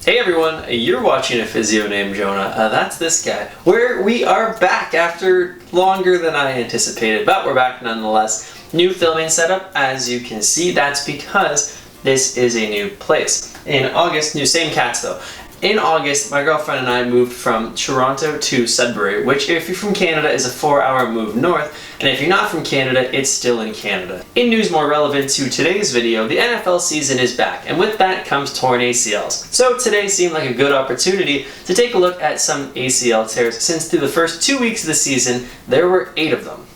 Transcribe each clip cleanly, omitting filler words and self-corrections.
Hey everyone, you're watching a physio named Jonah. That's this guy. Where we are back after longer than I anticipated, but we're back nonetheless. New filming setup, as you can see. That's because this is a new place. In August, same cats though. In August, my girlfriend and I moved from Toronto to Sudbury, which if you're from Canada is a 4-hour move north, and if you're not from Canada, it's still in Canada. In news more relevant to today's video, the NFL season is back, and with that comes torn ACLs. So today seemed like a good opportunity to take a look at some ACL tears, since through the first 2 weeks of the season, there were 8 of them.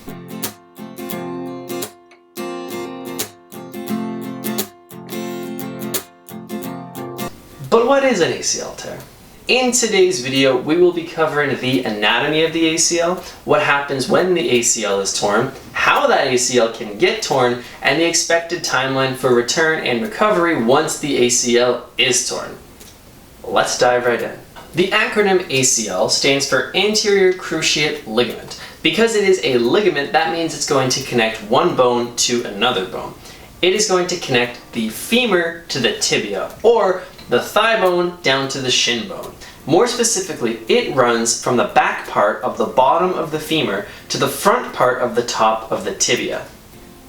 But what is an ACL tear? In today's video, we will be covering the anatomy of the ACL, what happens when the ACL is torn, how that ACL can get torn, and the expected timeline for return and recovery once the ACL is torn. Let's dive right in. The acronym ACL stands for anterior cruciate ligament. Because it is a ligament, that means it's going to connect one bone to another bone. It is going to connect the femur to the tibia, or the thigh bone down to the shin bone. More specifically, it runs from the back part of the bottom of the femur to the front part of the top of the tibia.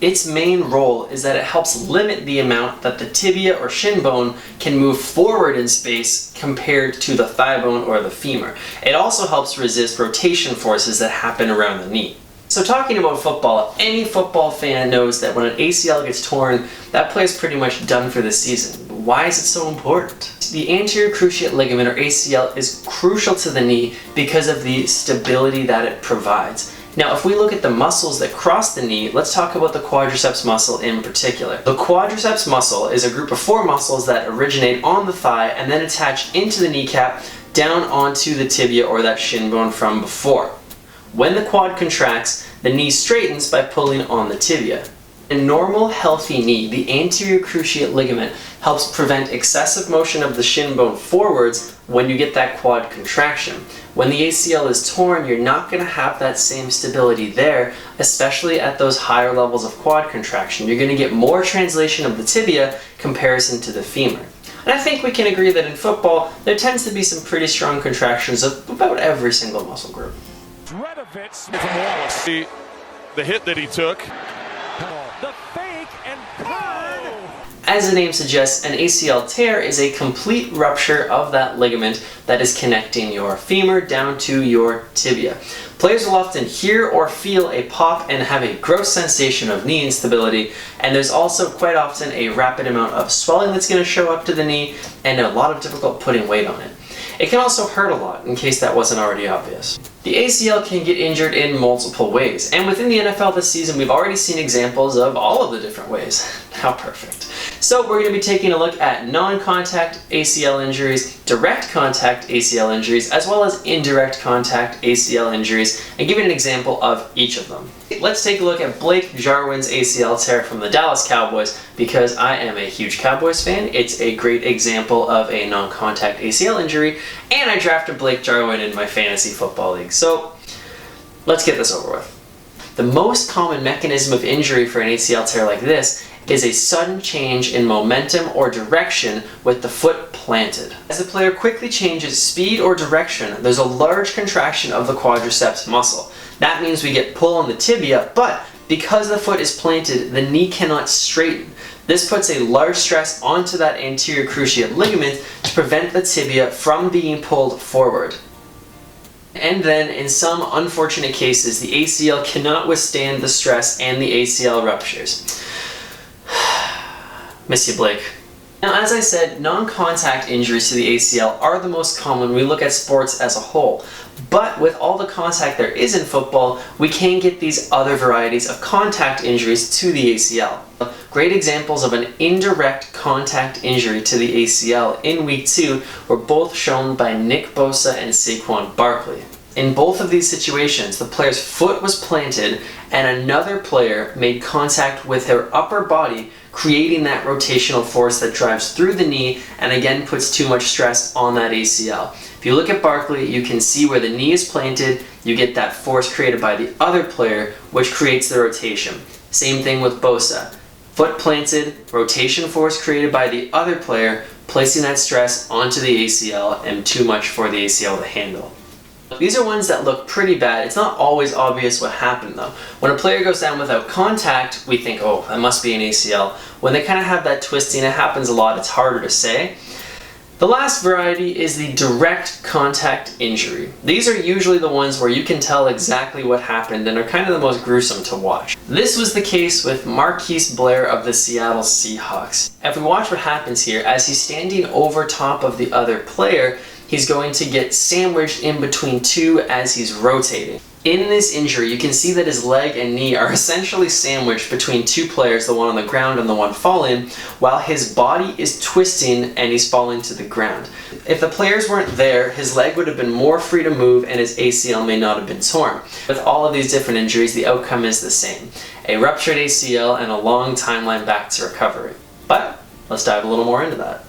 Its main role is that it helps limit the amount that the tibia or shin bone can move forward in space compared to the thigh bone or the femur. It also helps resist rotation forces that happen around the knee. So talking about football, any football fan knows that when an ACL gets torn, that player is pretty much done for the season. Why is it so important? The anterior cruciate ligament, or ACL, is crucial to the knee because of the stability that it provides. Now, if we look at the muscles that cross the knee, let's talk about the quadriceps muscle in particular. The quadriceps muscle is a group of 4 muscles that originate on the thigh and then attach into the kneecap down onto the tibia or that shin bone from before. When the quad contracts, the knee straightens by pulling on the tibia. In a normal, healthy knee, the anterior cruciate ligament helps prevent excessive motion of the shin bone forwards when you get that quad contraction. When the ACL is torn, you're not going to have that same stability there, especially at those higher levels of quad contraction. You're going to get more translation of the tibia comparison to the femur. And I think we can agree that in football, there tends to be some pretty strong contractions of about every single muscle group. From Wallace, the hit that he took. The fake and burn. As the name suggests, an ACL tear is a complete rupture of that ligament that is connecting your femur down to your tibia. Players will often hear or feel a pop and have a gross sensation of knee instability, and there's also quite often a rapid amount of swelling that's going to show up to the knee and a lot of difficult putting weight on it. It can also hurt a lot, in case that wasn't already obvious. The ACL can get injured in multiple ways, and within the NFL this season we've already seen examples of all of the different ways. How perfect. So we're going to be taking a look at non-contact ACL injuries, direct contact ACL injuries, as well as indirect contact ACL injuries, and giving an example of each of them. Let's take a look at Blake Jarwin's ACL tear from the Dallas Cowboys, because I am a huge Cowboys fan. It's a great example of a non-contact ACL injury, and I drafted Blake Jarwin in my fantasy football league. So let's get this over with. The most common mechanism of injury for an ACL tear like this is a sudden change in momentum or direction with the foot planted. As the player quickly changes speed or direction, there's a large contraction of the quadriceps muscle. That means we get pull on the tibia, but because the foot is planted, the knee cannot straighten. This puts a large stress onto that anterior cruciate ligament to prevent the tibia from being pulled forward. And then, in some unfortunate cases, the ACL cannot withstand the stress and the ACL ruptures. Miss you, Blake. Now, as I said, non-contact injuries to the ACL are the most common when we look at sports as a whole. But with all the contact there is in football, we can get these other varieties of contact injuries to the ACL. Great examples of an indirect contact injury to the ACL in Week 2 were both shown by Nick Bosa and Saquon Barkley. In both of these situations, the player's foot was planted and another player made contact with their upper body, creating that rotational force that drives through the knee and again puts too much stress on that ACL. If you look at Barkley, you can see where the knee is planted, you get that force created by the other player, which creates the rotation. Same thing with Bosa. Foot planted, rotation force created by the other player, placing that stress onto the ACL and too much for the ACL to handle. These are ones that look pretty bad. It's not always obvious what happened though. When a player goes down without contact, we think, oh, that must be an ACL. When they kind of have that twisting, it happens a lot, it's harder to say. The last variety is the direct contact injury. These are usually the ones where you can tell exactly what happened and are kind of the most gruesome to watch. This was the case with Marquise Blair of the Seattle Seahawks. If we watch what happens here, as he's standing over top of the other player, he's going to get sandwiched in between two as he's rotating. In this injury, you can see that his leg and knee are essentially sandwiched between two players, the one on the ground and the one falling, while his body is twisting and he's falling to the ground. If the players weren't there, his leg would have been more free to move and his ACL may not have been torn. With all of these different injuries, the outcome is the same: a ruptured ACL and a long timeline back to recovery. But let's dive a little more into that.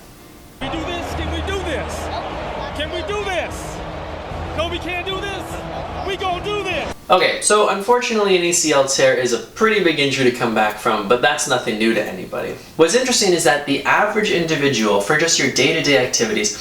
Can we do this? Can we do this? Can we do this? No, we can't do this. We gonna do this. Okay, so unfortunately an ACL tear is a pretty big injury to come back from, but that's nothing new to anybody. What's interesting is that the average individual, for just your day-to-day activities,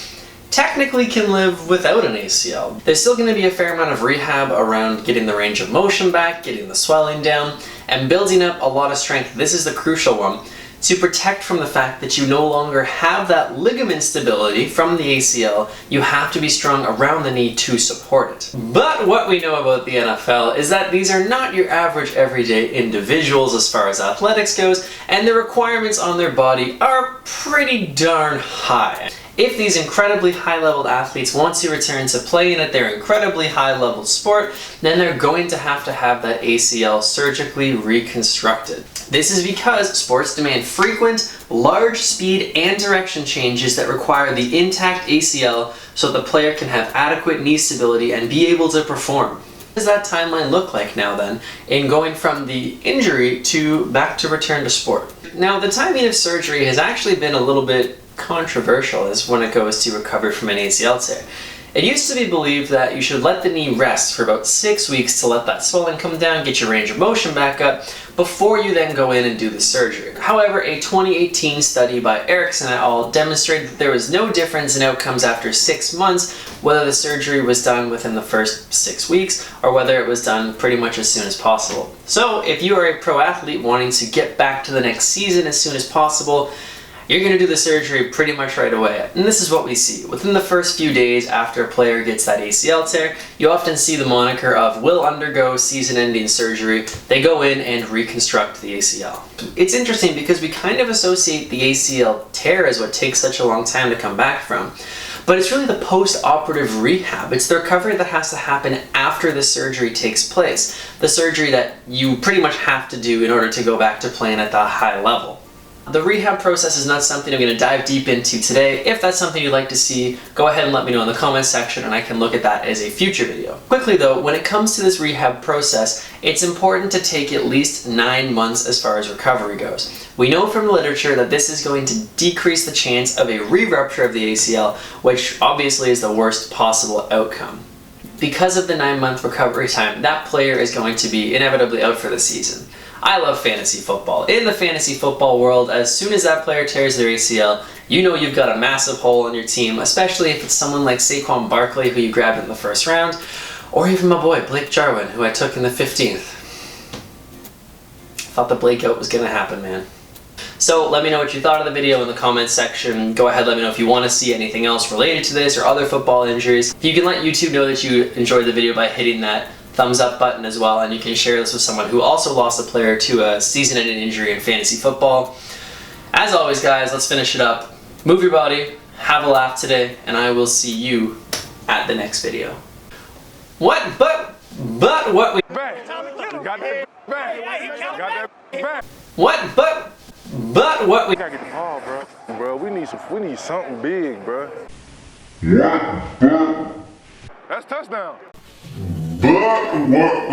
technically can live without an ACL. There's still going to be a fair amount of rehab around getting the range of motion back, getting the swelling down, and building up a lot of strength. This is the crucial one, to protect from the fact that you no longer have that ligament stability from the ACL. You have to be strong around the knee to support it. But what we know about the NFL is that these are not your average everyday individuals as far as athletics goes, and the requirements on their body are pretty darn high. If these incredibly high-level athletes want to return to playing at their incredibly high-level sport, then they're going to have that ACL surgically reconstructed. This is because sports demand frequent, large speed and direction changes that require the intact ACL so the player can have adequate knee stability and be able to perform. What does that timeline look like now then, in going from the injury to back to return to sport? Now, the timing of surgery has actually been a little bit controversial as when it goes to recovery from an ACL tear. It used to be believed that you should let the knee rest for about 6 weeks to let that swelling come down, get your range of motion back up, before you then go in and do the surgery. However, a 2018 study by Erickson et al. Demonstrated that there was no difference in outcomes after 6 months, whether the surgery was done within the first 6 weeks or whether it was done pretty much as soon as possible. So if you are a pro athlete wanting to get back to the next season as soon as possible, you're going to do the surgery pretty much right away. And this is what we see. Within the first few days after a player gets that ACL tear, you often see the moniker of will undergo season-ending surgery. They go in and reconstruct the ACL. It's interesting because we kind of associate the ACL tear as what takes such a long time to come back from. But it's really the post-operative rehab. It's the recovery that has to happen after the surgery takes place. The surgery that you pretty much have to do in order to go back to playing at that high level. The rehab process is not something I'm going to dive deep into today. If that's something you'd like to see, go ahead and let me know in the comments section and I can look at that as a future video. Quickly though, when it comes to this rehab process, it's important to take at least 9 months as far as recovery goes. We know from the literature that this is going to decrease the chance of a re-rupture of the ACL, which obviously is the worst possible outcome. Because of the 9-month recovery time, that player is going to be inevitably out for the season. I love fantasy football. In the fantasy football world, as soon as that player tears their ACL, you know you've got a massive hole in your team, especially if it's someone like Saquon Barkley, who you grabbed in the first round, or even my boy, Blake Jarwin, who I took in the 15th. Thought the Blake out was going to happen, man. So let me know what you thought of the video in the comments section. Go ahead, let me know if you want to see anything else related to this or other football injuries. You can let YouTube know that you enjoyed the video by hitting that thumbs up button as well, and you can share this with someone who also lost a player to a season-ending injury in fantasy football. As always, guys, let's finish it up. Move your body, have a laugh today, and I will see you at the next video. What? But what we... What? But what we... gotta get the ball, bro. We need something big, bro. That's touchdown. But what